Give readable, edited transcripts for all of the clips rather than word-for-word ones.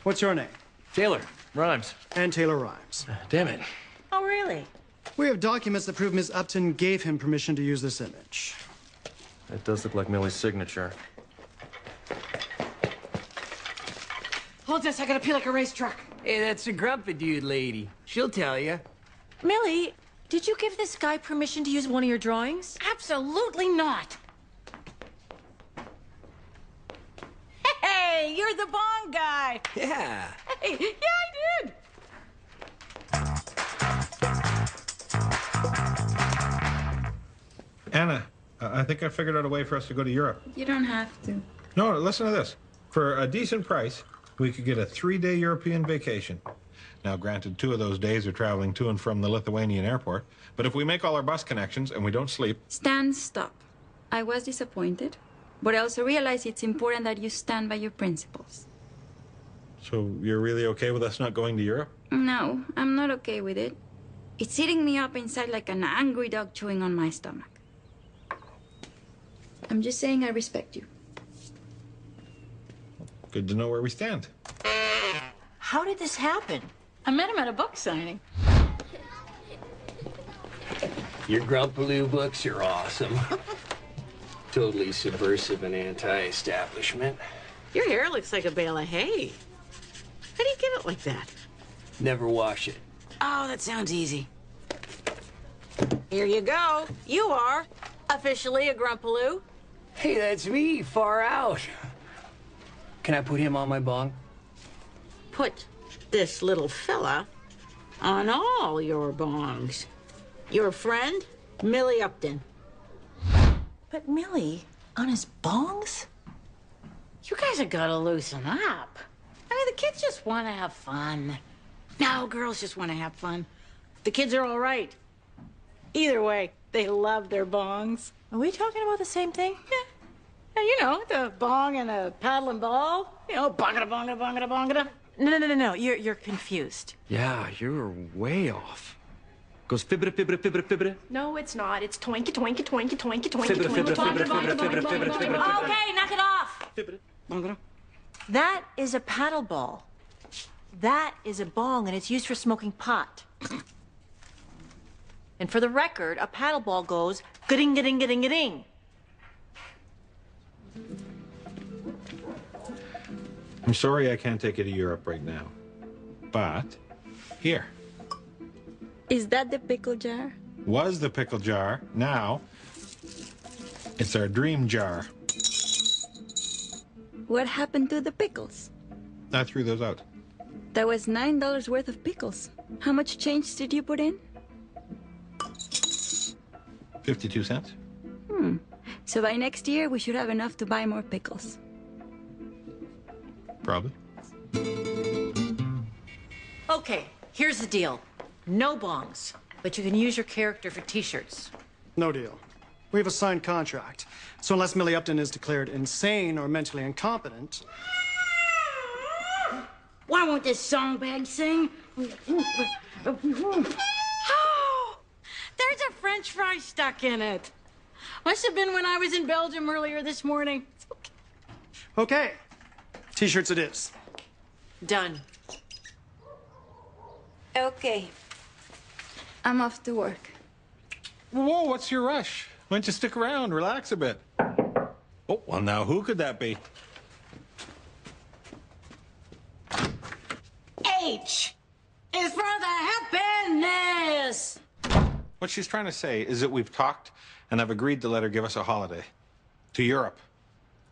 What's your name? Taylor. Rhymes. And Taylor Rhymes. Damn it. Oh, really? We have documents that prove Ms. Upton gave him permission to use this image. That does look like Millie's signature. Hold this, I gotta pee like a race truck. Hey, that's a grumpy dude lady. She'll tell you. Millie, did you give this guy permission to use one of your drawings? Absolutely not. Hey, you're the bong guy. Yeah. Hey, yeah, I did. Anna, I think I figured out a way for us to go to Europe. You don't have to. No, listen to this. For a decent price, we could get a 3-day European vacation. Now, granted, 2 of those days are traveling to and from the Lithuanian airport, but if we make all our bus connections and we don't sleep... Stan, stop. I was disappointed, but I also realize it's important that you stand by your principles. So you're really okay with us not going to Europe? No, I'm not okay with it. It's eating me up inside like an angry dog chewing on my stomach. I'm just saying I respect you. Good to know where we stand. How did this happen? I met him at a book signing. Your Grumpaloo books are awesome. Totally subversive and anti-establishment. Your hair looks like a bale of hay. How do you get it like that? Never wash it. Oh, that sounds easy. Here you go. You are officially a Grumpaloo. Hey, that's me, far out. Can I put him on my bong? Put this little fella on all your bongs. Your friend, Millie Upton. But Millie, on his bongs? You guys have got to loosen up. I mean, the kids just want to have fun. No, girls just want to have fun. The kids are all right. Either way, they love their bongs. Are we talking about the same thing? Yeah. Yeah, you know, the bong and a paddle and ball. You know, bongada, bongada, bongada, bongada. No. You're confused. Yeah, you're way off. Goes fibbida, fibbida, fibbida, fibbida. No, it's not. It's twanky, twanky, twanky, twanky, twanky, Fibbida, twanky, fibbida, fibbida, fibbida, fibbida, fibbida, fibbida. Okay, knock it off. Fibbida. Bongada. That is a paddle ball. That is a bong, and it's used for smoking pot. And for the record, a paddle ball goes ga-ding, ga-ding, ga-ding, ga-ding. I'm sorry I can't take you to Europe right now. But, here. Is that the pickle jar? Was the pickle jar. Now, it's our dream jar. What happened to the pickles? I threw those out. That was $9 worth of pickles. How much change did you put in? 52 cents. So by next year, we should have enough to buy more pickles. Probably. Okay, here's the deal. No bongs, but you can use your character for t-shirts. No deal. We have a signed contract. So unless Millie Upton is declared insane or mentally incompetent... Why won't this songbag sing? Oh, there's a French fry stuck in it. Must have been when I was in Belgium earlier this morning. It's okay. Okay. T-shirts it is. Done. Okay. I'm off to work. Whoa, what's your rush? Why don't you stick around, relax a bit? Oh, well, now who could that be? H is for the happiness. What she's trying to say is that we've talked, and I've agreed to let her give us a holiday. To Europe.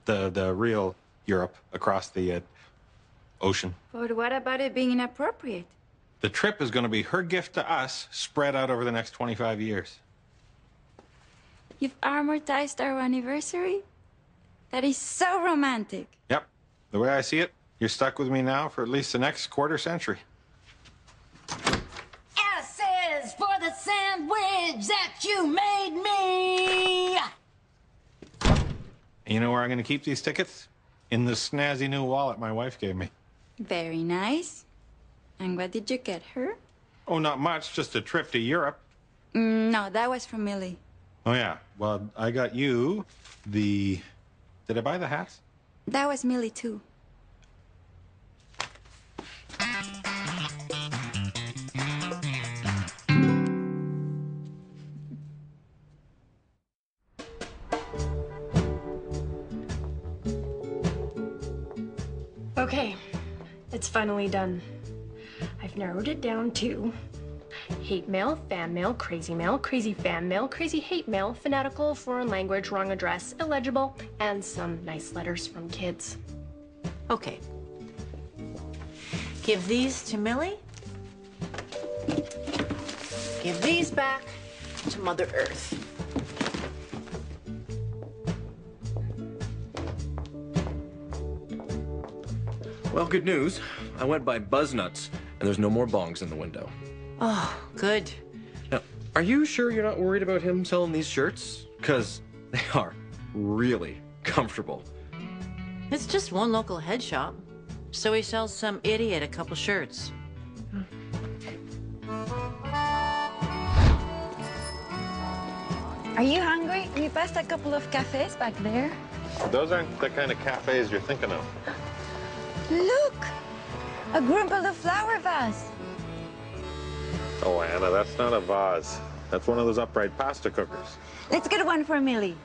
The real Europe, across the ocean. But what about it being inappropriate? The trip is going to be her gift to us, spread out over the next 25 years. You've amortized our anniversary? That is so romantic. Yep. The way I see it, you're stuck with me now for at least the next quarter century. S is for the sandwich that you made me. And you know where I'm going to keep these tickets? In the snazzy new wallet my wife gave me. Very nice. And what did you get her? Oh, not much, just a trip to Europe. No, that was from Millie. Oh, yeah. Well, I got you the... Did I buy the hats? That was Millie, too. Okay, it's finally done. I've narrowed it down to hate mail, fan mail, crazy fan mail, crazy hate mail, fanatical, foreign language, wrong address, illegible, and some nice letters from kids. Okay. Give these to Millie. Give these back to Mother Earth. Well, good news. I went by Buzznuts, and there's no more bongs in the window. Oh, good. Now, are you sure you're not worried about him selling these shirts? Because they are really comfortable. It's just one local head shop, so he sells some idiot a couple shirts. Are you hungry? We passed a couple of cafes back there. Those aren't the kind of cafes you're thinking of. Look! A Grumple flower vase. Oh, Anna, that's not a vase. That's one of those upright pasta cookers. Let's get one for Millie.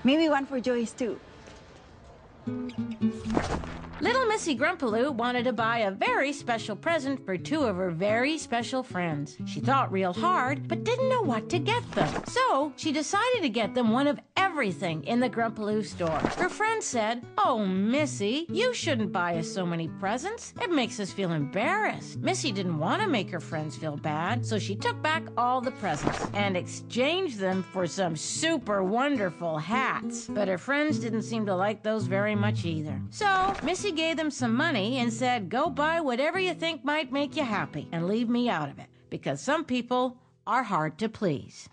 Maybe one for Joyce, too. Little Missy Grumpaloo wanted to buy a very special present for two of her very special friends. She thought real hard, but didn't know what to get them. So she decided to get them one of everything in the Grumpaloo store. Her friend said, "Oh, Missy, you shouldn't buy us so many presents. It makes us feel embarrassed." Missy didn't want to make her friends feel bad, so she took back all the presents and exchanged them for some super wonderful hats. But her friends didn't seem to like those very much either. So Missy gave them some money and said, "Go buy whatever you think might make you happy and leave me out of it, because some people are hard to please."